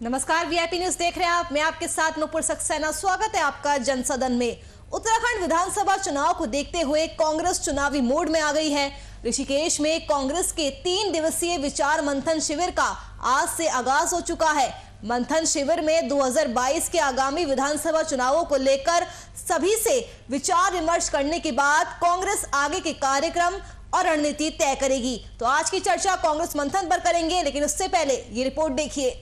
नमस्कार, VIP news देख रहे हैं आप। मैं आपके साथ नुपुर सक्सेना। स्वागत है आपका जनसदन में। उत्तराखंड विधानसभा चुनाव को देखते हुए कांग्रेस चुनावी मोड में आ गई है। ऋषिकेश में कांग्रेस के 3 दिवसीय विचार मंथन शिविर का आज से आगाज हो चुका है। मंथन शिविर में 2022 के आगामी विधानसभा चुनावों को लेकर सभी से विचार विमर्श करने के बाद कांग्रेस आगे के कार्यक्रम और रणनीति तय करेगी। तो आज की चर्चा कांग्रेस मंथन पर करेंगे, लेकिन उससे पहले ये रिपोर्ट देखिए।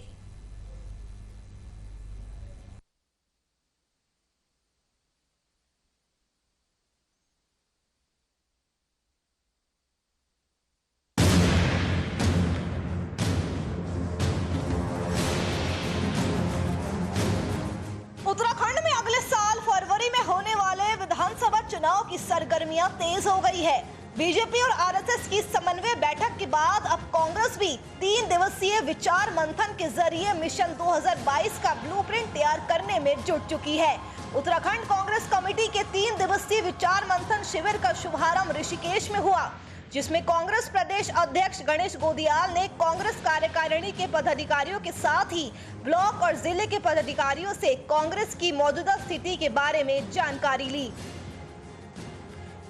उत्तराखंड में अगले साल फरवरी में होने वाले विधानसभा चुनाव की सरगर्मियां तेज हो गई है। बीजेपी और आरएसएस की समन्वय बैठक के बाद अब कांग्रेस भी 3 दिवसीय विचार मंथन के जरिए मिशन 2022 का ब्लूप्रिंट तैयार करने में जुट चुकी है। उत्तराखंड कांग्रेस कमेटी के 3 दिवसीय विचार मंथन शिविर का शुभारंभ ऋषिकेश में हुआ, जिसमें कांग्रेस प्रदेश अध्यक्ष गणेश गोदियाल ने कांग्रेस कार्यकारिणी के पदाधिकारियों के साथ ही ब्लॉक और जिले के पदाधिकारियों से कांग्रेस की मौजूदा स्थिति के बारे में जानकारी ली।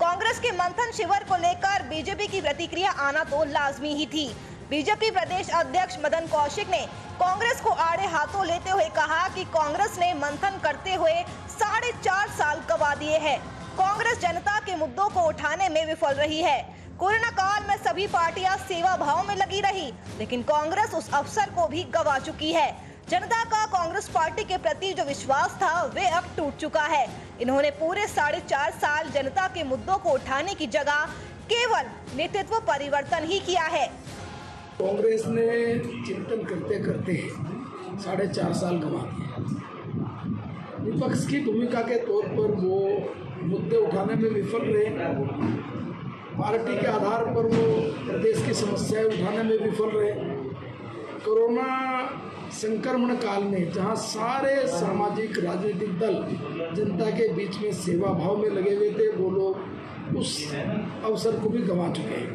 कांग्रेस के मंथन शिविर को लेकर बीजेपी की प्रतिक्रिया आना तो लाजमी ही थी। बीजेपी प्रदेश अध्यक्ष मदन कौशिक ने कांग्रेस को आड़े हाथों लेते हुए कहा कि कांग्रेस ने मंथन करते हुए 4.5 साल गंवा दिए हैं। कांग्रेस जनता के मुद्दों को उठाने में विफल रही है। कोरोना काल में सभी पार्टियां सेवा भाव में लगी रही, लेकिन कांग्रेस उस अवसर को भी गंवा चुकी है। जनता का कांग्रेस पार्टी के प्रति जो विश्वास था वे अब टूट चुका है। इन्होंने पूरे 4.5 साल जनता के मुद्दों को उठाने की जगह केवल नेतृत्व परिवर्तन ही किया है। कांग्रेस ने चिंतन करते करते 4.5 साल गंवा दिए। विपक्ष की भूमिका के तौर पर वो मुद्दे उठाने में विफल रहे। पार्टी के आधार पर वो प्रदेश की समस्याएं उठाने में विफल रहे। कोरोना संक्रमण काल में जहां सारे सामाजिक राजनीतिक दल जनता के बीच में सेवा भाव में लगे हुए थे, वो लोग उस अवसर को भी गंवा चुके हैं।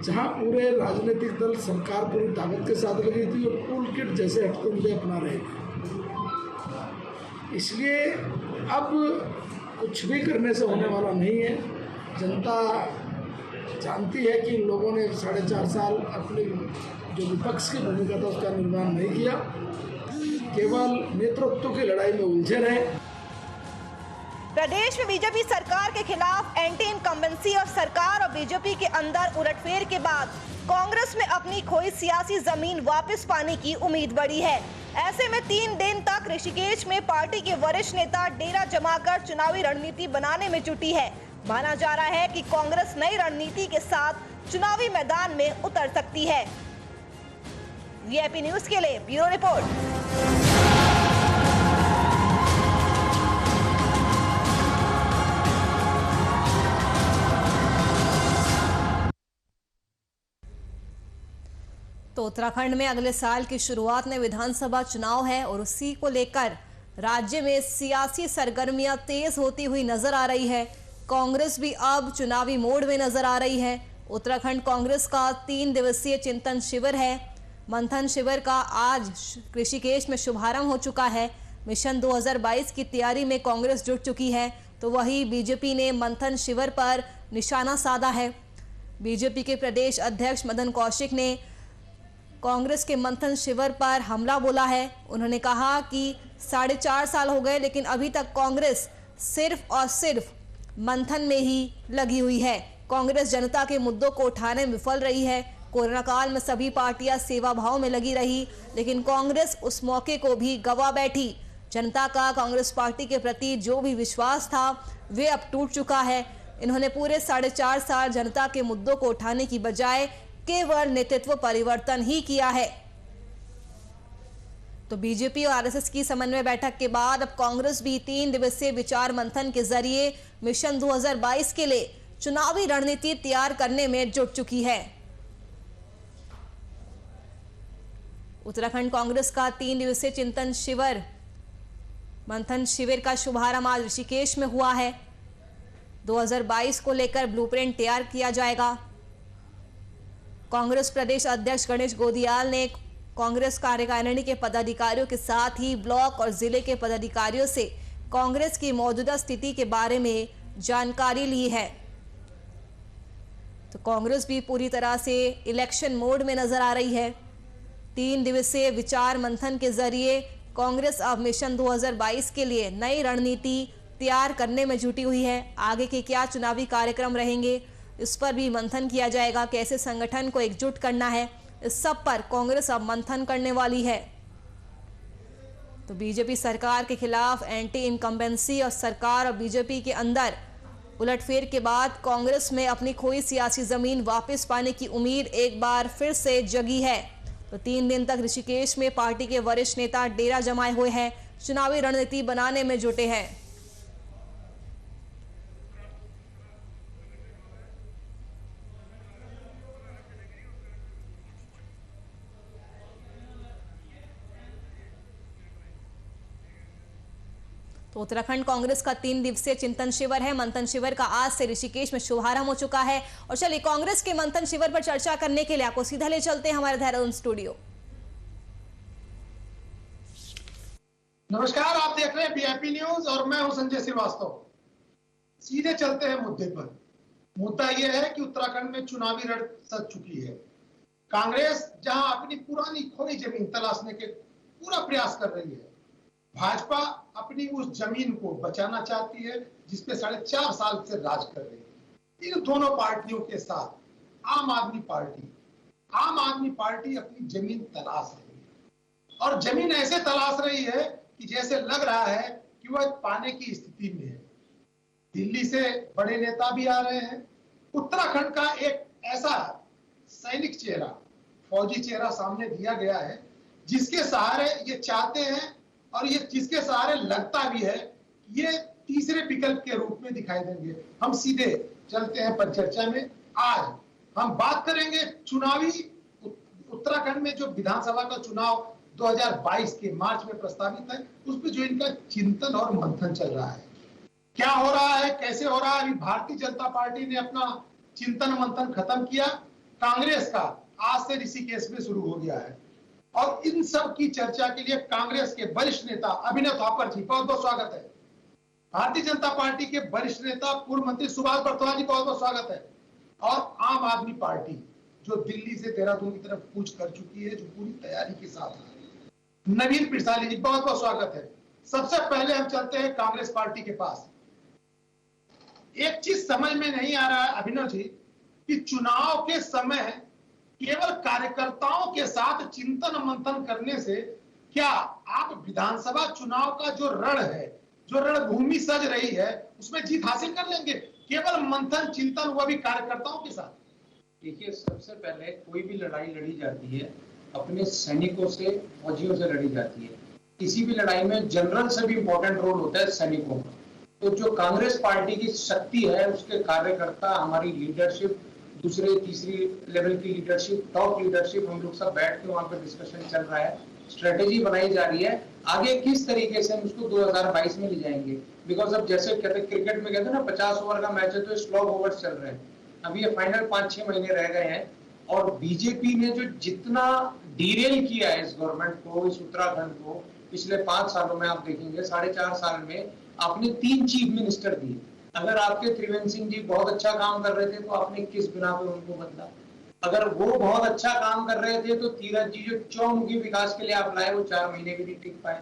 जहां पूरे राजनीतिक दल सरकार पूरी ताकत के साथ लगी थी और टूल किट जैसे हथकंडे अपना रहे थे। इसलिए अब कुछ भी करने से होने वाला नहीं है। जनता जानती है कि इन लोगों ने 4.5 साल अपने जो विपक्ष की भूमिका था उसका निर्वहन नहीं किया, केवल नेतृत्व की लड़ाई में उलझे रहे। प्रदेश में बीजेपी सरकार के खिलाफ एंटी इनकम्बेंसी और सरकार और बीजेपी के अंदर उलटफेर के बाद कांग्रेस में अपनी खोई सियासी जमीन वापस पाने की उम्मीद बढ़ी है। ऐसे में 3 दिन तक ऋषिकेश में पार्टी के वरिष्ठ नेता डेरा जमाकर चुनावी रणनीति बनाने में जुटी है। माना जा रहा है कि कांग्रेस नई रणनीति के साथ चुनावी मैदान में उतर सकती है। वीआईपी न्यूज के लिए ब्यूरो रिपोर्ट। तो उत्तराखंड में अगले साल की शुरुआत में विधानसभा चुनाव है और उसी को लेकर राज्य में सियासी सरगर्मियां तेज होती हुई नजर आ रही है। कांग्रेस भी अब चुनावी मोड में नजर आ रही है। उत्तराखंड कांग्रेस का 3 दिवसीय चिंतन शिविर है। मंथन शिविर का आज ऋषिकेश में शुभारंभ हो चुका है। मिशन 2022 की तैयारी में कांग्रेस जुट चुकी है, तो वही बीजेपी ने मंथन शिविर पर निशाना साधा है। बीजेपी के प्रदेश अध्यक्ष मदन कौशिक ने कांग्रेस के मंथन शिविर पर हमला बोला है। उन्होंने कहा कि 4.5 साल हो गए, लेकिन अभी तक कांग्रेस सिर्फ और सिर्फ मंथन में ही लगी हुई है। कांग्रेस जनता के मुद्दों को उठाने में विफल रही है। कोरोना काल में सभी पार्टियां सेवा भाव में लगी रही, लेकिन कांग्रेस उस मौके को भी गंवा बैठी। जनता का कांग्रेस पार्टी के प्रति जो भी विश्वास था वे अब टूट चुका है। इन्होंने पूरे 4.5 साल जनता के मुद्दों को उठाने की बजाय केवल नेतृत्व परिवर्तन ही किया है। तो बीजेपी और आरएसएस की समन्वय बैठक के बाद अब कांग्रेस भी 3 दिवसीय विचार मंथन के जरिए मिशन 2022 के लिए चुनावी रणनीति तैयार करने में जुट चुकी है। उत्तराखंड कांग्रेस का 3 दिवसीय चिंतन शिविर मंथन शिविर का शुभारंभ आज ऋषिकेश में हुआ है। 2022 को लेकर ब्लूप्रिंट तैयार किया जाएगा। कांग्रेस प्रदेश अध्यक्ष गणेश गोदियाल ने कांग्रेस कार्यकारिणी के पदाधिकारियों के साथ ही ब्लॉक और जिले के पदाधिकारियों से कांग्रेस की मौजूदा स्थिति के बारे में जानकारी ली है। तो कांग्रेस भी पूरी तरह से इलेक्शन मोड में नजर आ रही है। 3 दिवसीय विचार मंथन के जरिए कांग्रेस अब मिशन 2022 के लिए नई रणनीति तैयार करने में जुटी हुई है। आगे के क्या चुनावी कार्यक्रम रहेंगे, इस पर भी मंथन किया जाएगा। कैसे संगठन को एकजुट करना है, इस सब पर कांग्रेस अब मंथन करने वाली है। तो बीजेपी सरकार के खिलाफ एंटी इनकम्बेंसी और सरकार और बीजेपी के अंदर उलटफेर के बाद कांग्रेस में अपनी खोई सियासी जमीन वापस पाने की उम्मीद एक बार फिर से जगी है। तो 3 दिन तक ऋषिकेश में पार्टी के वरिष्ठ नेता डेरा जमाए हुए हैं, चुनावी रणनीति बनाने में जुटे हैं। तो उत्तराखंड कांग्रेस का 3 दिवसीय चिंतन शिविर है। मंथन शिविर का आज से ऋषिकेश में शुभारंभ हो चुका है। और चलिए कांग्रेस के मंथन शिविर पर चर्चा करने के लिए आपको सीधा ले चलते हैं हमारे देहरादून स्टूडियो। नमस्कार, आप देख रहे हैं वीआईपी न्यूज और मैं हूं संजय श्रीवास्तव। सीधे चलते हैं मुद्दे पर। मुद्दा यह है कि उत्तराखंड में चुनावी रण सज चुकी है। कांग्रेस जहां अपनी पुरानी खोई जमीन तलाशने के पूरा प्रयास कर रही है, भाजपा अपनी उस जमीन को बचाना चाहती है जिसपे 4.5 साल से राज कर रही है। इन दोनों पार्टियों के साथ आम आदमी पार्टी अपनी जमीन तलाश रही है और जमीन ऐसे तलाश रही है कि जैसे लग रहा है कि वह पाने की स्थिति में है। दिल्ली से बड़े नेता भी आ रहे हैं। उत्तराखंड का एक ऐसा सैनिक चेहरा, फौजी चेहरा सामने दिया गया है जिसके सहारे ये चाहते हैं और ये जिसके सहारे लगता भी है ये तीसरे विकल्प के रूप में दिखाई देंगे। हम सीधे चलते हैं परिचर्चा में। आज हम बात करेंगे चुनावी उत्तराखंड में जो विधानसभा का चुनाव 2022 के मार्च में प्रस्तावित है, उस पर जो इनका चिंतन और मंथन चल रहा है, क्या हो रहा है, कैसे हो रहा है। अभी भारतीय जनता पार्टी ने अपना चिंतन मंथन खत्म किया। कांग्रेस का आज से ऋषिकेश में शुरू हो गया है और इन सब की चर्चा के लिए कांग्रेस के वरिष्ठ नेता अभिनव थापर जी, बहुत बहुत स्वागत है। भारतीय जनता पार्टी के वरिष्ठ नेता पूर्व मंत्री सुभाष बर्तवाल जी, बहुत बहुत स्वागत है। और आम आदमी पार्टी जो दिल्ली से देहरादून की तरफ कूच कर चुकी है, जो पूरी तैयारी के साथ आ रही है, नवीन पिरसाली जी, बहुत बहुत स्वागत है। सबसे पहले हम चलते हैं कांग्रेस पार्टी के पास। एक चीज समझ में नहीं आ रहा है अभिनव जी कि चुनाव के समय केवल कार्यकर्ताओं के साथ चिंतन मंथन करने से क्या आप विधानसभा चुनाव का जो रण है, जो रणभूमि सज रही है, उसमें जीत हासिल कर लेंगे? केवल मंथन चिंतन, वो भी कार्यकर्ताओं के साथ। देखिए, सबसे पहले कोई भी लड़ाई लड़ी जाती है अपने सैनिकों से, फौजियों से लड़ी जाती है। किसी भी लड़ाई में जनरल से भी इंपॉर्टेंट रोल होता है सैनिकों का। तो जो कांग्रेस पार्टी की शक्ति है, उसके कार्यकर्ता, हमारी लीडरशिप, दूसरे तीसरी लेवल की लीडरशिप, टॉप लीडरशिप, हम लोग सब बैठ के वहां पर डिस्कशन चल रहा है, स्ट्रेटेजी बनाई जा रही है आगे किस तरीके से हम उसको 2022 में ले जाएंगे। बिकॉज अब जैसे कहते क्रिकेट में कहते हैं ना, 50 ओवर का मैच है तो स्लॉग ओवर्स चल रहे हैं। अभी ये फाइनल 5-6 महीने रह गए हैं और बीजेपी ने जो जितना डीरेल किया है इस गवर्नमेंट को, इस उत्तराखंड को, पिछले 5 सालों में आप देखेंगे 4.5 साल में आपने 3 चीफ मिनिस्टर दिए। अगर आपके त्रिवेंद्र सिंह जी बहुत अच्छा काम कर रहे थे तो आपने किस बिना पे उनको बदला? अगर वो बहुत अच्छा काम कर रहे थे तो तीरथ जी जो चौमुखी विकास के लिए आप लाए, वो 4 महीने भी नहीं टिक पाए।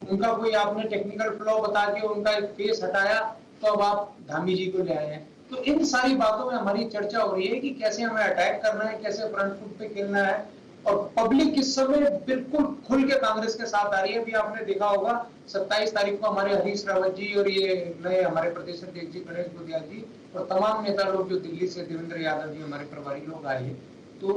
उनका कोई आपने टेक्निकल फ्लॉ बता के उनका एक फेस हटाया, तो अब आप धामी जी को ले आए हैं। तो इन सारी बातों में हमारी चर्चा हो रही है कि कैसे हमें अटैक करना है, कैसे फ्रंट फुट पे खेलना है। और पब्लिक इस समय बिल्कुल खुल के कांग्रेस के साथ आ रही है। अभी आपने देखा होगा 27 तारीख को हमारे हरीश रावत जी और ये नए हमारे प्रदेश अध्यक्ष जी गणेश गोदिया जी और तमाम नेता लोग जो दिल्ली से, देवेंद्र यादव जी हमारे प्रभारी लोग आए, तो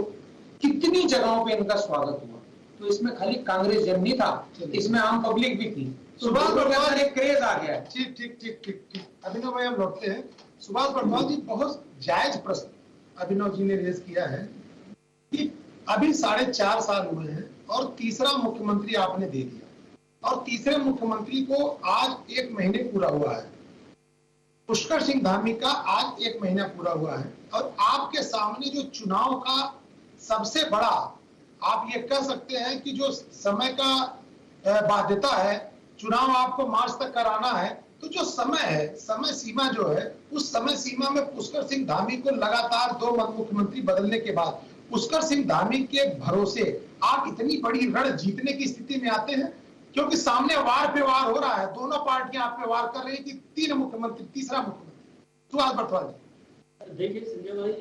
कितनी जगहों पे इनका स्वागत हुआ। तो इसमें खाली कांग्रेस जन नहीं था, इसमें आम पब्लिक भी थी। सुभाष बर्तवाल एक क्रेज आ गया। ठीक। अभिनव भाई, हम लौटते हैं। सुभाष बर्तवाल जी, बहुत जायज प्रश्न अभिनव जी ने रेज किया है कि अभी 4.5 साल हुए हैं और तीसरा मुख्यमंत्री आपने दे दिया और तीसरे मुख्यमंत्री को आज 1 महीने पूरा हुआ है। पुष्कर सिंह धामी का आज 1 महीना पूरा हुआ है और आपके सामने जो चुनाव का सबसे बड़ा आप ये कह सकते हैं कि जो समय का बाध्यता है, चुनाव आपको मार्च तक कराना है, तो जो समय है, समय सीमा जो है, उस समय सीमा में पुष्कर सिंह धामी को लगातार 2 मुख्यमंत्री बदलने के बाद पुष्कर सिंह धामी के भरोसे आप इतनी बड़ी रण जीतने की स्थिति में आते हैं? क्योंकि सामने वार पे वार हो रहा है, दोनों पार्टियां आप पे वार कर रही है कि 3 मुख्यमंत्री, तीसरा मुख्यमंत्री। सुभाष बर्थवाल जी। देखिए संजय भाई,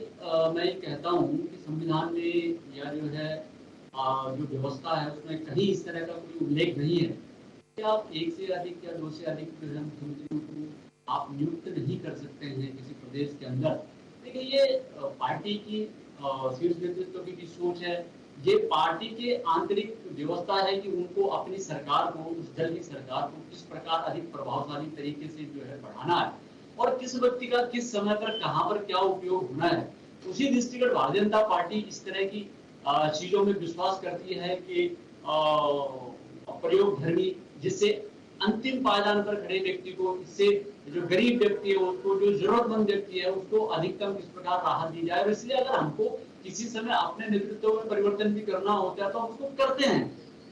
मैं ये कहता हूँ कि संविधान में या जो है जो व्यवस्था है उसमें कहीं इस तरह का कोई उल्लेख नहीं है कि आप 1 से अधिक या 2 से अधिक मुख्यमंत्रियों को आप नियुक्त नहीं कर सकते हैं किसी प्रदेश के अंदर। देखिए ये पार्टी की शीर्ष नेतृत्व की सोच है, ये पार्टी के आंतरिक व्यवस्था है कि उनको अपनी सरकार को, उस दल की सरकार को किस प्रकार अधिक प्रभावशाली तरीके से जो है बढ़ाना है और किस व्यक्ति का किस समय पर कहां पर क्या उपयोग होना है। उसी दृष्टिगत भारतीय जनता पार्टी इस तरह की चीजों में विश्वास करती है कि प्रयोग धर्मी, जिससे अंतिम पायदान पर खड़े व्यक्ति को, इससे जो गरीब व्यक्ति है उसको, जो जरूरतमंद व्यक्ति है उसको अधिकतम किस प्रकार राहत दी जाए। इसलिए अगर हमको किसी समय अपने नेतृत्व में परिवर्तन भी करना होता है तो हम उसको करते हैं।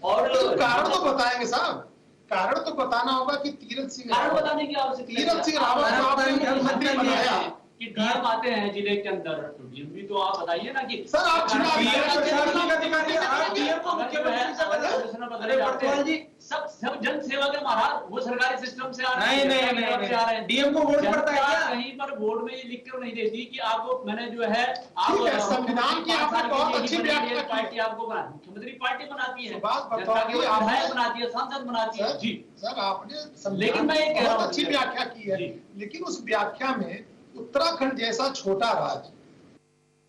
और तो कारण तो बताएंगे साहब, कारण तो बताना होगा कि तीरथ सिंह, कारण बताने की आवश्यकता, तीरथ सिंह रावत को आपने मुख्यमंत्री बनाया कि डीएम आते हैं जिले के अंदर, तो डीएम भी तो आप बताइए ना कि सर आप चुनाव सब जन सेवा के महाराज, वो सरकारी सिस्टम से आ रहे हैं। नहीं, डीएम को वोट पड़ता है क्या? कहीं पर बोर्ड में लिख कर नहीं देती कि आपको, मैंने जो है संविधान की आपने बहुत अच्छी व्याख्या की, पार्टी आपको मुख्यमंत्री पार्टी बनाती है, विधायक बनाती है, सांसद बनाती है। जी सर, आपने लेकिन मैं ये कह रहा हूं, बहुत अच्छी व्याख्या की है, लेकिन उस व्याख्या में उत्तराखंड जैसा छोटा राज्य,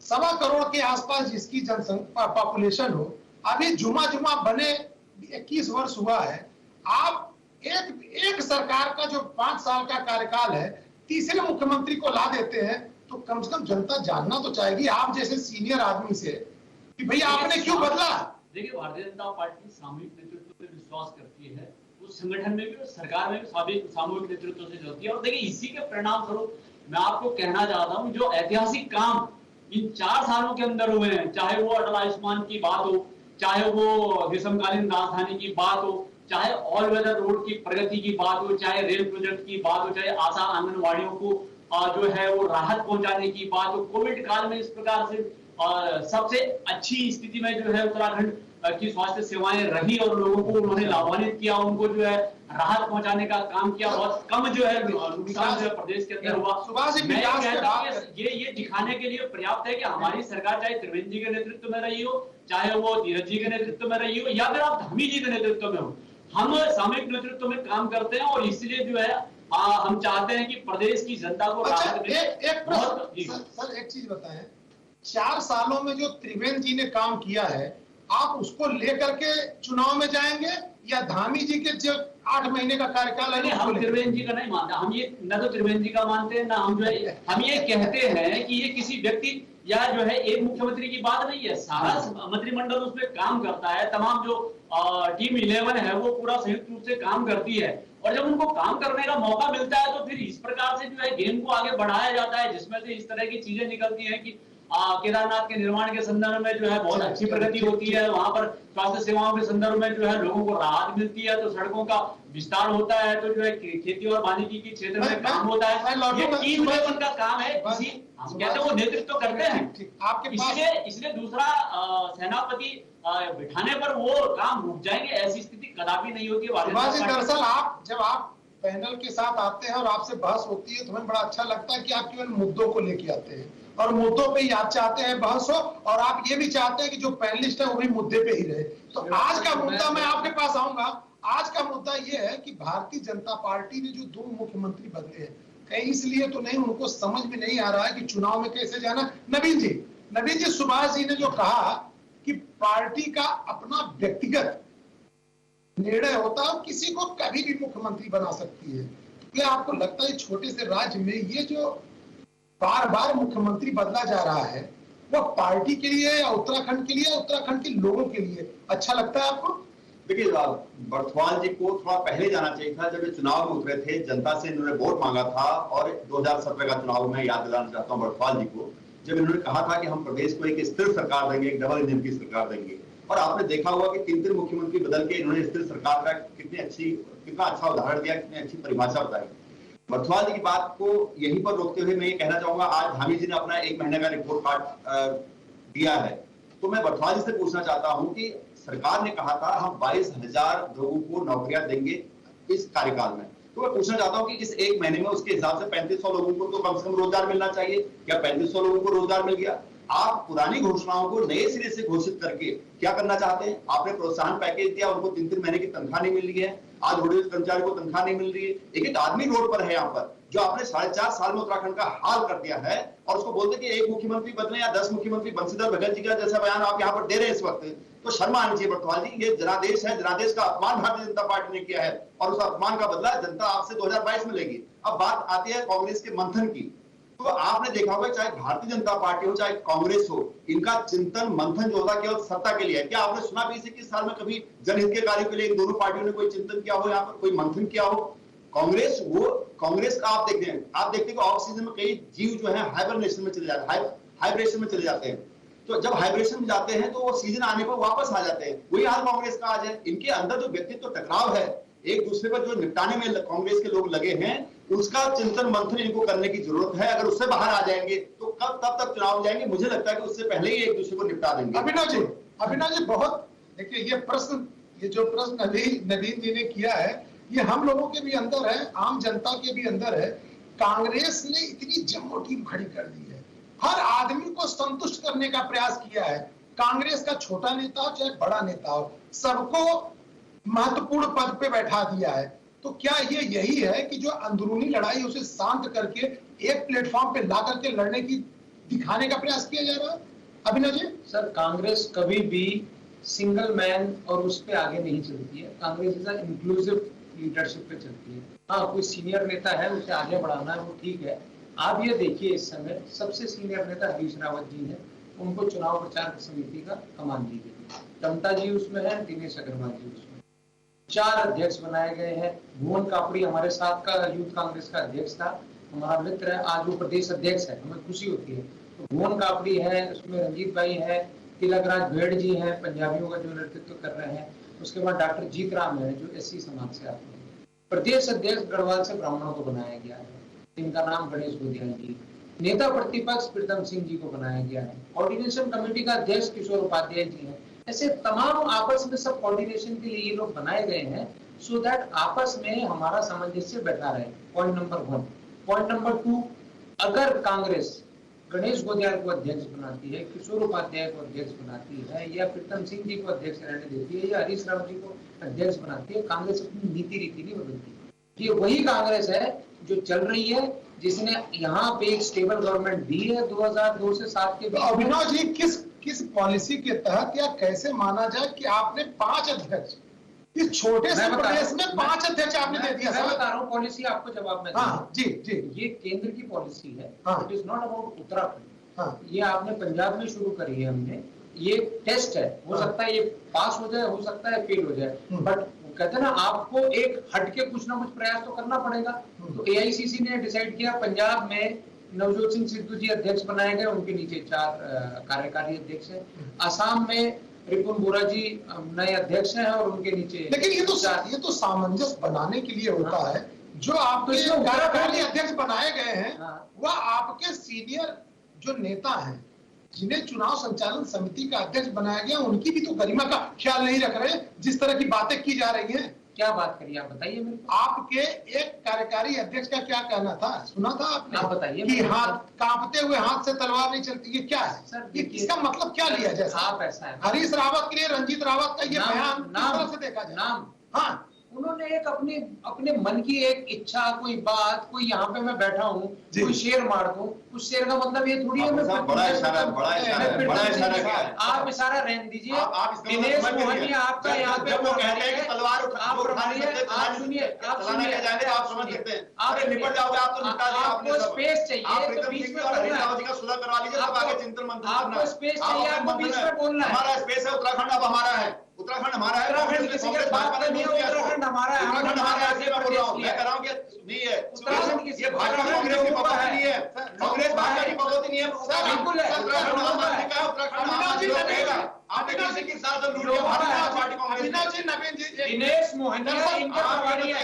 1.25 करोड़ के आसपास जिसकी जनसंख्या पॉपुलेशन हो, अभी जुमा बने 21 वर्ष हुआ है, आप एक सरकार का जो 5 साल का कार्यकाल है, तीसरे मुख्यमंत्री को ला देते हैं, तो कम से कम जनता जानना तो चाहेगी आप जैसे सीनियर आदमी से कि भैया आपने क्यों बदला। देखिए भारतीय जनता पार्टी सामूहिक नेतृत्व पे विश्वास करती है, उस संगठन में भी, सरकार में भी सामूहिक नेतृत्व से चलती है। और देखिए इसी के परिणाम स्वरूप मैं आपको कहना चाहता हूं, जो ऐतिहासिक काम इन 4 सालों के अंदर हुए हैं, चाहे वो अटल आयुष्मान की बात हो, चाहे वो ग्रीष्मकालीन राजधानी की बात हो, चाहे ऑल वेदर रोड की प्रगति की बात हो, चाहे रेल प्रोजेक्ट की बात हो, चाहे आशा आंगनवाड़ियों को जो है वो राहत पहुंचाने की बात हो, कोविड काल में इस प्रकार से सबसे अच्छी स्थिति में जो है उत्तराखंड की स्वास्थ्य सेवाएं रही और लोगों को उन्होंने लाभान्वित किया, उनको जो है राहत पहुंचाने का काम किया, बहुत कम जो है नुकसान जो है प्रदेश के अंदर हुआ। मैं कहता हूं ये दिखाने के लिए पर्याप्त है कि हमारी सरकार चाहे त्रिवेंद्र जी के नेतृत्व में रही हो, चाहे वो तीरथ जी के नेतृत्व में रही हो, या फिर आप धामी जी के नेतृत्व में हो, हम सामूहिक नेतृत्व में काम करते हैं और इसलिए जो है हम चाहते हैं कि प्रदेश की जनता को राहत मिले। सर एक चीज बताएं, 4 सालों में जो त्रिवेंद्र जी ने काम किया है, आप उसको लेकर के चुनाव में जाएंगे या धामी जी के जो 8 महीने का कार्यकाल है? हम त्रिवेंद्र जी का नहीं मानते, हम ये न तो त्रिवेंद्र जी का मानते हैं, ना हम जो है हम ये कहते हैं कि ये किसी व्यक्ति या जो है एक मुख्यमंत्री की बात नहीं है, सारा मंत्रिमंडल उसमें काम करता है, तमाम जो टीम 11 है वो पूरा संयुक्त रूप से काम करती है, और जब उनको काम करने का मौका मिलता है तो फिर इस प्रकार से जो है गेम को आगे बढ़ाया जाता है, जिसमें से इस तरह की चीजें निकलती हैं कि केदारनाथ के निर्माण के संदर्भ में जो है बहुत अच्छी प्रगति होती है, वहां पर स्वास्थ्य सेवाओं के संदर्भ में जो है लोगों को राहत मिलती है, तो सड़कों का विस्तार होता है, तो जो है खेती और वानिकी के क्षेत्र में काम होता है। ये टीम 11 का काम है, किसी हम कहते हैं वो नेतृत्व करते हैं, इसलिए दूसरा सेनापति बिठाने पर वो काम रुक जाएंगे, ऐसी स्थिति कदापि नहीं होती है। दरअसल जब आप पैनल के साथ आते हैं और आपसे बहस होती है तो हमें बड़ा अच्छा लगता है कि आप केवल मुद्दों को लेके आते हैं और मुद्दों पे ही आप चाहते हैं बहस हो, और आप ये भी चाहते हैं कि जो पैनलिस्ट है वो भी मुद्दे पे ही रहे। तो आज का मुद्दा, मैं आपके पास आऊंगा, आज का मुद्दा ये है कि भारतीय जनता पार्टी ने जो 2 मुख्यमंत्री बदले हैं, कहीं इसलिए तो नहीं, उनको समझ में नहीं आ रहा है कि चुनाव में कैसे जाना। नवीन जी सुभाष जी ने जो कहा कि पार्टी का अपना व्यक्तिगत निर्णय होता है, किसी को कभी भी मुख्यमंत्री बना सकती है, क्या आपको लगता है छोटे से राज्य में ये जो बार मुख्यमंत्री बदला जा रहा है, वो पार्टी के लिए या उत्तराखंड के लिए, उत्तराखंड के लोगों के लिए अच्छा लगता है आपको? देखिए बर्थवाल जी को थोड़ा पहले जाना चाहिए था, जब ये चुनाव में उतरे थे, जनता से इन्होंने वोट मांगा था, और 2017 का चुनाव में याद दिलाना चाहता हूँ बर्थवाल जी को, जब इन्होंने कहा था कि हम प्रदेश को एक स्थिर सरकार देंगे, एक डबल इंजन की सरकार देंगे, और आपने देखा होगा कि 3 मुख्यमंत्री बदल के इन्होंने स्थिर सरकार का कितना अच्छा उदाहरण दिया, कितनी अच्छी परिभाषा बताई। बर्थवाल जी की बात को यहीं पर रोकते हुए मैं ये कहना चाहूंगा, आज धामी जी ने अपना 1 महीने का रिपोर्ट कार्ड दिया है, तो मैं बर्थवाल जी से पूछना चाहता हूं कि सरकार ने कहा था हम 22,000 लोगों को नौकरियां देंगे इस कार्यकाल में, तो मैं पूछना चाहता हूं कि इस 1 महीने में उसके हिसाब से 3500 लोगों को तो कम से कम रोजगार मिलना चाहिए। क्या 3500 लोगों को रोजगार मिल गया? आप पुरानी घोषणाओं को नए सिरे से घोषित करके क्या करना चाहते हैं? आपने प्रोत्साहन पैकेज दिया, उनको 3-3 महीने की तनख्वाह नहीं मिल रही है, आज रोडवेज कर्मचारी को तनख्वाह नहीं मिल रही है, एक आदमी रोड पर है यहाँ पर, जो आपने 4.5 साल में उत्तराखंड का हाल कर दिया है, और उसको बोलते कि 1 मुख्यमंत्री बदले या 10 मुख्यमंत्री, बंशीधर भगत जी का जैसा बयान आप यहाँ पर दे रहे हैं इस वक्त, तो शर्म आनी चाहिए बर्थवाल जी। ये जनादेश है, जनादेश का अपमान भारतीय जनता पार्टी ने किया है और उस अपमान का बदला जनता आपसे 2022 में लेगी। अब बात आती है कांग्रेस के मंथन की, तो आपने देखा होगा चाहे भारतीय जनता पार्टी हो चाहे कांग्रेस हो, इनका चिंतन मंथन जो होता है केवल सत्ता के लिए है। क्या आपने सुना भी 21 साल में कभी जनहित के कार्यों के लिए इन दोनों पार्टियों ने कोई चिंतन किया हो, यहाँ पर कोई मंथन किया हो? कांग्रेस का आप देखते हैं कि ऑफ सीजन में कई जीव जो है हाइबरनेशन में चले जाते हैं, हाइब्रेशन में चले जाते हैं, तो जब हाइब्रेशन में जाते हैं तो वो सीजन आने पर वापस आ जाते हैं। वही हाल कांग्रेस का आज है। इनके अंदर जो व्यक्तित्व टकराव है, एक दूसरे पर जो निपटाने में कांग्रेस के लोग लगे हैं, उसका चिंतन मंथन इनको करने की जरूरत है। अगर उससे बाहर आ जाएंगे तो कब तब तक चुनाव जाएंगे, मुझे लगता है कि उससे पहले ही एक दूसरे को निपटा देंगे। अभिनव जी बहुत देखिए, ये जो प्रश्न नवीन जी ने किया है, ये हम लोगों के भी अंदर है, आम जनता के भी अंदर है। कांग्रेस ने इतनी जम्मो टीम खड़ी कर दी है, हर आदमी को संतुष्ट करने का प्रयास किया है। कांग्रेस का छोटा नेता हो चाहे बड़ा नेता हो, सबको महत्वपूर्ण पद पे बैठा दिया है। तो क्या ये यही है कि जो अंदरूनी लड़ाई उसे शांत करके एक प्लेटफॉर्म पे ला करके लड़ने की दिखाने का प्रयास किया जा रहा है? अभिनव जी सर, कांग्रेस कभी भी सिंगल मैन और उस पे आगे नहीं चलती है। कांग्रेस इज इंक्लूसिव लीडरशिप पे चलती है। हाँ, कोई सीनियर नेता है उसे आगे बढ़ाना है, वो ठीक है। आप ये देखिए, इस समय सबसे सीनियर नेता हरीश रावत जी हैं, उनको चुनाव प्रचार समिति का कमान दी गई। टमटा जी उसमें है, दिनेश अग्रवाल जी उसमें। 4 अध्यक्ष बनाए गए हैं। भुवन कापड़ी हमारे साथ का यूथ कांग्रेस का अध्यक्ष था, हमारा मित्र है, आज वो प्रदेश अध्यक्ष है, हमें खुशी होती है। तो भुवन कापड़ी है, उसमें रंजीत भाई है, तिलकराज भेड़ जी हैं, पंजाबियों का जो नेतृत्व कर रहे हैं। उसके बाद डॉक्टर जीत राम है, जो SC समाज से आते हैं। प्रदेश अध्यक्ष गढ़वाल से ब्राह्मणों को बनाया गया है, इनका नाम गणेश गोदिया जी। नेता प्रतिपक्ष प्रीतम सिंह जी को बनाया गया है। कोऑर्डिनेशन कमेटी का अध्यक्ष किशोर उपाध्याय जी हैं। ऐसे तमाम आपस में सब कोऑर्डिनेशन के लिए ये लोग बनाए गए हैं, सो दैट आपस में हमारा सामंजस्य बैठा रहे। Point number 1। पॉइंट नंबर 2, अगर कांग्रेस गणेश गोदियाल को अध्यक्ष बनाती है, किशोर उपाध्याय को अध्यक्ष बनाती है, या प्रीतम सिंह जी को अध्यक्ष रहने देती है, या हरीश रावत जी को अध्यक्ष बनाती है, कांग्रेस अपनी नीति रीति नहीं बदलती। ये वही कांग्रेस है जो चल रही है, जिसने यहाँ पे एक स्टेबल गवर्नमेंट दी है 2002 से 7 के बीच। अभिनव जी किस पॉलिसी के तहत या कैसे माना जाए कि आपने 5 अध्यक्ष इस छोटे से प्रदेश में 5 अध्यक्ष आपने दे दिया? मैं बता रहा हूँ पॉलिसी, आपको जवाब में जी। ये केंद्र की पॉलिसी है, हाँ। It is not about Uttarakhand. हाँ। ये आपने पंजाब में शुरू करी है हमने, ये टेस्ट है, हो सकता है ये पास हो जाए, हो सकता है फेल हो जाए, बट कहते हैं ना, आपको एक हटके कुछ ना कुछ प्रयास तो करना पड़ेगा। तो AICC ने डिसाइड किया, पंजाब में नवजोत सिंह सिद्धू जी अध्यक्ष बनाए गए, उनके नीचे 4 कार्यकारी अध्यक्ष हैं। असम में रिपुन बोरा जी नए अध्यक्ष हैं और उनके नीचे। लेकिन ये तो सामंजस्य बनाने के लिए होता है। जो आपके कार्यकारी अध्यक्ष बनाए गए हैं, वह आपके सीनियर जो नेता हैं, जिन्हें चुनाव संचालन समिति का अध्यक्ष बनाया गया, उनकी भी तो गरिमा का ख्याल नहीं रख रहे, जिस तरह की बातें की जा रही हैं। क्या बात करिए, आप बताइए मेरे को। आपके एक कार्यकारी अध्यक्ष का क्या कहना था, सुना था आपने? आप बताइए। कि हाथ कांपते हुए हाथ से तलवार नहीं चलती, ये क्या है सर? ये इसका मतलब क्या लिया जाए? आप ऐसा है, हरीश रावत के लिए रंजीत रावत का ये बयान किस तरह से देखा जाए? नाम, हाँ, उन्होंने एक अपने मन की एक इच्छा, कोई बात, कोई यहाँ पे मैं बैठा हूँ, कोई शेर मार दूं, उस शेर का मतलब ये थोड़ी है मैं बड़ा इशारा आप इशारा रहने दीजिए। दिनेश मोहन आपका यहाँ पे वो कहते हैं कि तलवार आप सुनिए, आप समझ सकते हैं, आप निपट जाओगे, आप तो निपटा दिया आपने। आपको स्पेस चाहिए तो बीच में बोलना है, का सुलह करवा लीजिए, तब आगे चिंतन मंथन करना। आपको स्पेस चाहिए, आपको बीच में बोलना है। हमारा स्पेस है, उत्तराखंड अब हमारा है, उत्तराखंड हमारा है। उत्तराखंड किसी के बात नहीं है, उत्तराखंड हमारा है, उत्तराखंड हमारा है, मैं कह रहा हूं कि नहीं है उत्तराखंड किसी ये भाजपा कांग्रेस की बकौती नहीं है, कांग्रेस भाजपा की बकौती नहीं है, बिल्कुल है, उत्तराखंड अभिनव अविनाश जी के साथ जो लूट पार्टी कांग्रेस, अविनाश जी, नवीन जी, दिनेश मोहनिया इनके प्रभारी है।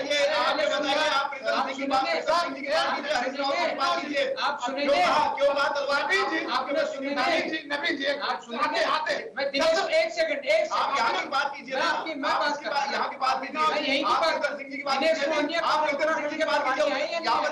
आप सुनेंगे, क्यों बात नवीन जी, आपने सुनी? नवीन जी, आप सुनेंगे। आते मैं दिनेश, एक सेकंड आप यहाँ की बात कीजिए, मैं आपकी मैं बात कर रहा हूं। यहाँ की बात कीजिए, मैं यहीं की बात रणजीत सिंह जी की बात दिनेश कीजिए, मोहनिया आप रणजीत सिंह जी की बात कीजिए। प्रभारी हैं यहाँ पर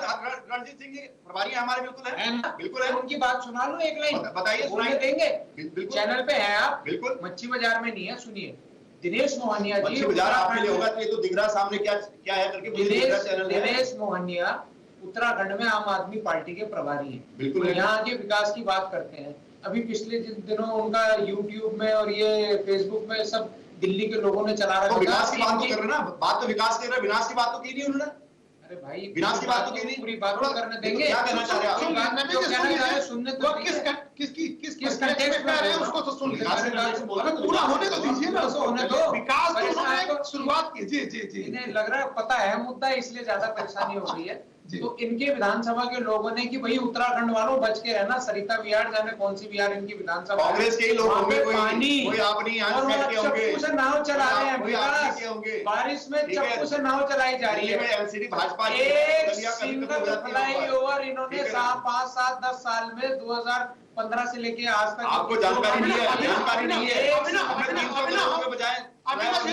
रणजीत सिंह जी प्रभारी हमारे बिल्कुल है, बिल्कुल है। उनकी बात सुना लूं एक लाइन, बताइए, बोलने सुनाइए। देंगे? बिल्कुल। चैनल पे है आप, बिल्कुल। मच्छी बाजार में नहीं है, सुनिए। दिनेश मोहनिया जी, मच्छी बाजार आपके लिए होगा तो ये तो दिख रहा सामने क्या क्या है करके, दिनेश मोहनिया उत्तराखंड में आम आदमी पार्टी के प्रभारी हैं। बिल्कुल तो है। यहाँ के विकास की बात करते हैं। अभी पिछले जिन दिनों उनका यूट्यूब में और ये फेसबुक में सब दिल्ली के लोगों ने चला रखा था। विकास की बात तो कर रहे ना, बात तो विकास कर रहे, विनाश की बात तो की नहीं उन्होंने। अरे भाई, विनाश की बात तो की नहीं, पूरी बात तो करने देंगे। क्या कहना चाह रहे हैं आप? सुनने तो किस किस कंटेक्स्ट में रहे हैं उसको तो सुन विकास के नाम से बोल रहे हैं, पूरा होने तो दीजिए ना, होने दो। विकास तो परेशान उन्होंने तो- शुरुआत की। जी जी जी, इन्हें लग रहा है पता है मुद्दा, इसलिए ज्यादा परेशानी हो रही है। जी। तो इनके विधानसभा के लोगों ने कि भाई उत्तराखंड वालों बच के रहना, सरिता विहार जाने कौन सी विहार इनकी विधानसभा, कांग्रेस के ही लोग वहाँ होंगे, पे कोई पानी कोई आप नहीं यहाँ और बैठ वहाँ के होंगे, चप्पू से नाव चला रहे हैं। कोई आप विकास, नहीं के होंगे। बारिश में ठीक है। चप्पू से नाव चलाई जा रही दिल्ली में है। एलसीडी भाजपा की एक गलियां कभी-कभी सिंगल हो जाती है फ्लाई वहाँ पर। ओवर इन्होंने ठीक है ना? 5, 7, 10 साल में 2015 से लेके आज तक आपको जानकारी नहीं है, जानकारी नहीं है। अविनाश जी,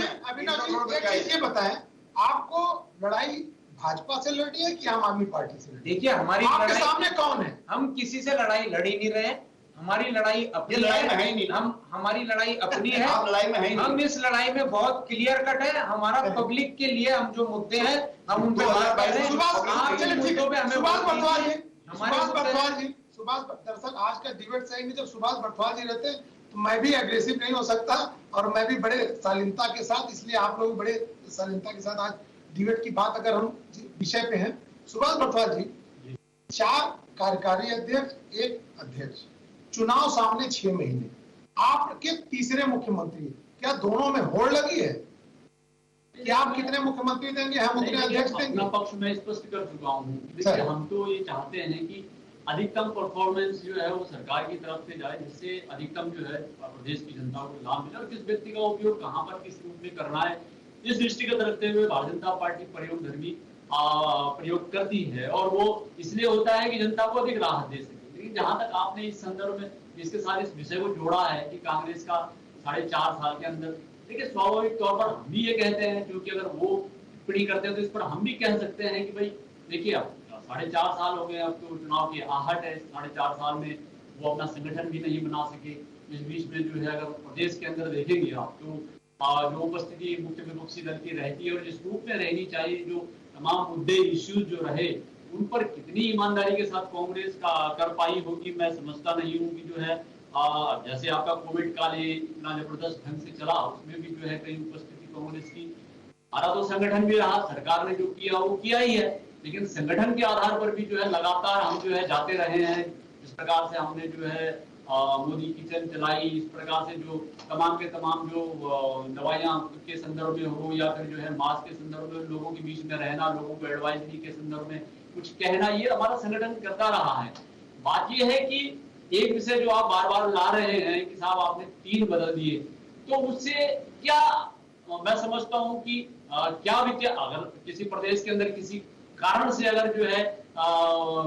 एक चीज ये बताएं, आपको लड़ाई भाजपा से लड़ी है कि आम आदमी पार्टी से लड़ी? देखिए, हमारी आपके लड़ाई, सामने कौन है? हम किसी से लड़ाई लड़ी नहीं रहे। हमारी लड़ाई अपनी ये लड़ाई में है ही नहीं। हमारी लड़ाई अपनी है। आप लड़ाई में है ही नहीं। हम इस लड़ाई में बहुत क्लियर कट है। हमारा पब्लिक के लिए हम जो मुद्दे हैं हम उन पे बात कर रहे हैं। सुभाष, आप चलिए इन ठीक मुद्दों पे है, हमें सुभाष वोट बरथवाल जी, दीजिए। हमारे सुभाष मुद्दे बरथवाल हैं। जी, दरअसल आज का डिबेट सही में जब सुभाष बरथवाल जी रहते तो मैं भी एग्रेसिव नहीं हो सकता और मैं भी बड़े शालीनता के साथ, इसलिए आप लोग बड़े शालीनता के साथ आज डिबेट की बात अगर हम विषय पे हैं। सुभाष बरथवाल जी, 4 कार्यकारी अध्यक्ष, 1 अध्यक्ष, चुनाव सामने 6 महीने, आपके तीसरे मुख्यमंत्री, क्या दोनों में होड़ लगी है कि आप कितने मुख्यमंत्री देंगे, हम उतने अध्यक्ष देंगे? अपना पक्ष में स्पष्ट कर चुका हूँ। देखिए, हम तो ये चाहते हैं कि अधिकतम परफॉर्मेंस जो है वो सरकार की तरफ से जाए, जिससे अधिकतम जो है प्रदेश की जनता को लाभ मिले और किस व्यक्ति का उपयोग कहाँ पर किस रूप में करना है, इस दृष्टिगत रखते हुए भारतीय जनता पार्टी प्रयोगधर्मी प्रयोग करती है और वो इसलिए होता है कि जनता को अधिक राहत दे सके। लेकिन जहां तक आपने इस संदर्भ में इसके साथ इस विषय को जोड़ा है कि कांग्रेस का 4.5 साल के अंदर, देखिए स्वाभाविक तौर पर हम भी ये कहते हैं, क्योंकि अगर वो टिप्पणी करते हैं तो इस पर हम भी कह सकते हैं कि भाई देखिए, अब 4.5 साल हो गए, अब तो चुनाव की आहट है। 4.5 साल में वो अपना संगठन भी नहीं बना सके। इस बीच में जो है अगर प्रदेश के अंदर देखेंगे आप तो जो उपस्थिति मुख्य विपक्षी दल की रहती है और जिस रूप में रहनी चाहिए, जो तमाम मुद्दे इश्यूज जो रहे उन पर कितनी ईमानदारी के साथ कांग्रेस का कर पाई होगी, मैं समझता नहीं हूँ कि जो है जैसे आपका कोविड काल इतना जबरदस्त ढंग से चला, उसमें भी जो है कहीं उपस्थिति कांग्रेस की, हमारा तो संगठन भी रहा, सरकार ने जो किया वो किया ही है, लेकिन संगठन के आधार पर भी जो है लगातार हम जो है जाते रहे हैं। इस प्रकार से हमने जो है मोदी किचन चलाई, इस प्रकार से जो तमाम के तमाम जो दवाइयाँ के संदर्भ में हो या फिर जो है मास्क के संदर्भ में लोगों के बीच में रहना, लोगों को एडवाइजरी के संदर्भ में कुछ कहना, ये हमारा संगठन करता रहा है। बात ये है कि एक विषय जो आप बार बार ला रहे हैं कि साहब आपने 3 बदल दिए, तो उससे क्या मैं समझता हूँ कि क्या वित्तीय, अगर किसी प्रदेश के अंदर किसी कारण से अगर जो है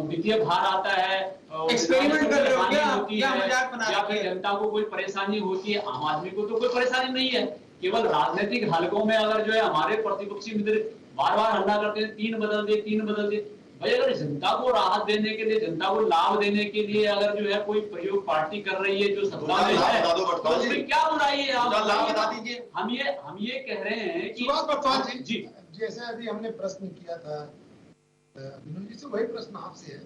वित्तीय भार आता है, एक्सपेरिमेंट कर रहे हो क्या? क्या मजाक बना रहे हो? या फिर जनता को कोई परेशानी होती है, आम आदमी को तो कोई परेशानी नहीं है। केवल राजनीतिक हलकों में अगर जो है हमारे प्रतिपक्षी मित्र बार बार हल्ला करते हैं 3 बदल दे, 3 बदल दे। भाई अगर जनता को राहत देने के लिए, जनता को लाभ देने के लिए अगर जो है कोई प्रयोग पार्टी कर रही है जो सत्ता में है, तो उसमें क्या बुराई है? आप बता दीजिए। हम ये कह रहे हैं कि सुभाष बरथवाल जी, जी, जैसे अभी हमने प्रश्न किया था अभिनव जी से, वही प्रश्न आपसे है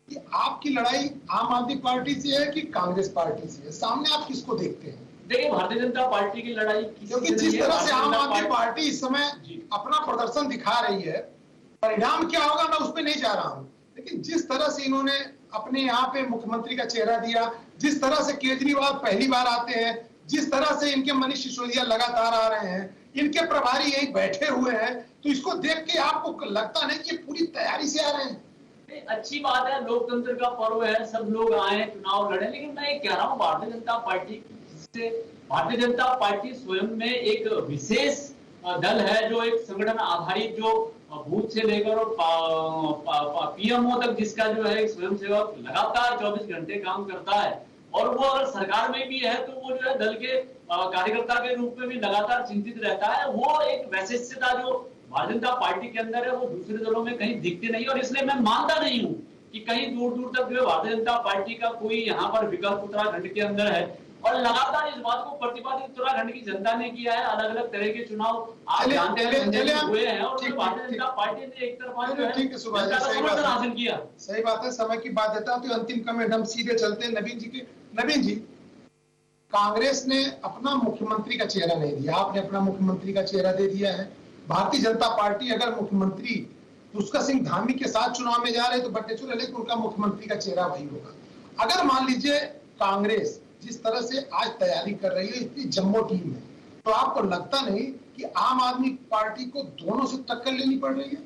कि आपकी लड़ाई आम आदमी पार्टी से है कि कांग्रेस पार्टी से है? सामने आप किसको देखते हैं? देखिए, भारतीय जनता पार्टी की लड़ाई क्योंकि जिस तरह से आम आदमी पार्टी इस समय अपना प्रदर्शन दिखा रही है, परिणाम क्या होगा मैं उस पर नहीं जा रहा हूं, लेकिन जिस तरह से इन्होंने अपने यहाँ पे मुख्यमंत्री का चेहरा दिया, जिस तरह से केजरीवाल पहली बार आते हैं, जिस तरह से इनके मनीष सिसोदिया लगातार आ रहे हैं, इनके प्रभारी यही बैठे हुए हैं, तो इसको देख के आपको लगता नहीं कि पूरी तैयारी से आ रहे हैं? अच्छी बात है, लोकतंत्र का पर्व है, सब लोग आए चुनाव लड़े, लेकिन मैं ये कह रहा हूँ भारतीय जनता पार्टी जिससे भारतीय जनता पार्टी स्वयं में एक विशेष दल है, जो एक संगठन आधारित, जो बूथ से लेकर और पीएमओ तक जिसका जो है स्वयंसेवक लगातार 24 घंटे काम करता है। और वो अगर सरकार में भी है तो वो जो है दल के कार्यकर्ता के रूप में भी लगातार चिंतित रहता है। वो एक वैशिष्ट्यता जो भारतीय जनता पार्टी के अंदर है वो दूसरे दलों में कहीं दिखती नहीं। और इसलिए मैं मानता नहीं हूँ कि कहीं दूर दूर तक जो है भारतीय जनता पार्टी का कोई यहाँ पर विकल्प उत्तराखंड के अंदर है। और लगातार इस बात को प्रतिपादित उत्तराखंड की जनता ने किया है। अलग अलग तरह के चुनाव आप जानते हैं हुए हैं और भारतीय जनता पार्टी ने एक तरफा जो है समर्थन हासिल किया। सही बात है, समय की बात देता हूं तो अंतिम कमेंट हम सीधे चलते हैं नवीन जी के। नवीन जी, कांग्रेस ने अपना मुख्यमंत्री का चेहरा नहीं दिया, आपने अपना मुख्यमंत्री का चेहरा दे दिया है। भारतीय जनता पार्टी अगर मुख्यमंत्री पुष्कर सिंह धामी के साथ चुनाव में जा रहे तो बट नेचुरल है कि उनका मुख्यमंत्री का चेहरा वही होगा। अगर मान लीजिए कांग्रेस जिस तरह से आज तैयारी कर रही है, इतनी जम्बो टीम है, तो आपको लगता नहीं कि आम आदमी पार्टी को दोनों से टक्कर लेनी पड़ रही है?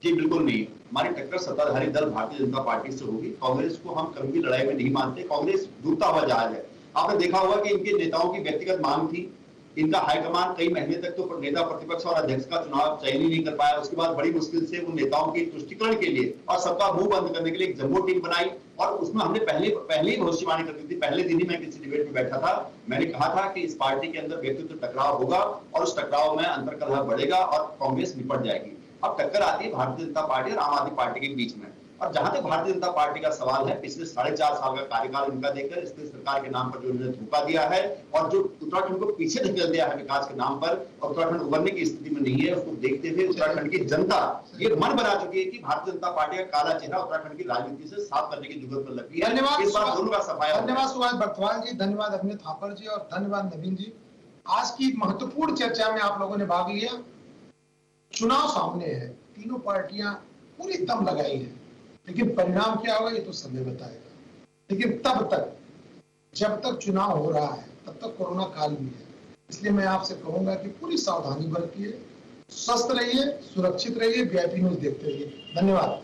जी बिल्कुल नहीं, हमारी टक्कर सत्ताधारी दल भारतीय जनता पार्टी से होगी। कांग्रेस को हम कभी भी लड़ाई में नहीं मानते। कांग्रेस डूबता हुआ जहाज है। आपने देखा होगा कि इनके नेताओं की व्यक्तिगत मांग थी। इनका हाईकमान कई महीने तक तो नेता प्रतिपक्ष और अध्यक्ष का चुनाव चयन ही नहीं कर पाया। उसके बाद बड़ी मुश्किल से उन नेताओं की तुष्टिकरण के लिए और सबका मुंह बंद करने के लिए एक जम्बो टीम बनाई। और उसमें हमने पहले ही भविष्यवाणी कर दी थी। पहले दिन ही मैं किसी डिबेट में बैठा था, मैंने कहा था कि इस पार्टी के अंदर व्यक्तित्व टकराव होगा और उस टकराव में अंतर्कलह बढ़ेगा और कांग्रेस निपट जाएगी। अब टक्कर आती है भारतीय जनता पार्टी और आम आदमी पार्टी के बीच में। और जहां तक भारतीय जनता पार्टी का सवाल है, पिछले 4.5 साल का कार्यकाल इनका देखकर इसने सरकार के नाम पर जो इन्होंने धोखा दिया है और जो उत्तराखंड को पीछे धकेल दिया है विकास के नाम पर, और उत्तराखंड उभरने की स्थिति में नहीं है, उसको देखते हुए उत्तराखंड की जनता ये मन बना चुकी है कि भारतीय जनता पार्टी का काला चेहरा उत्तराखंड की राजनीति से साफ करने की जरूरत पर लगी है। धन्यवाद इस बार दोनों का सफाया। धन्यवाद सुभाष बर्थवाल जी, धन्यवाद अभिनव थापर जी और धन्यवाद नवीन जी। आज की महत्वपूर्ण चर्चा में आप लोगों ने भाग लिया। चुनाव सामने है, तीनों पार्टियां पूरी दम लगाई है, लेकिन परिणाम क्या होगा ये तो समय बताएगा। लेकिन तब तक, जब तक चुनाव हो रहा है, तब तक कोरोना काल भी है। इसलिए मैं आपसे कहूंगा कि पूरी सावधानी बरतिए, स्वस्थ रहिए, सुरक्षित रहिए, VIP न्यूज़ देखते रहिए। धन्यवाद।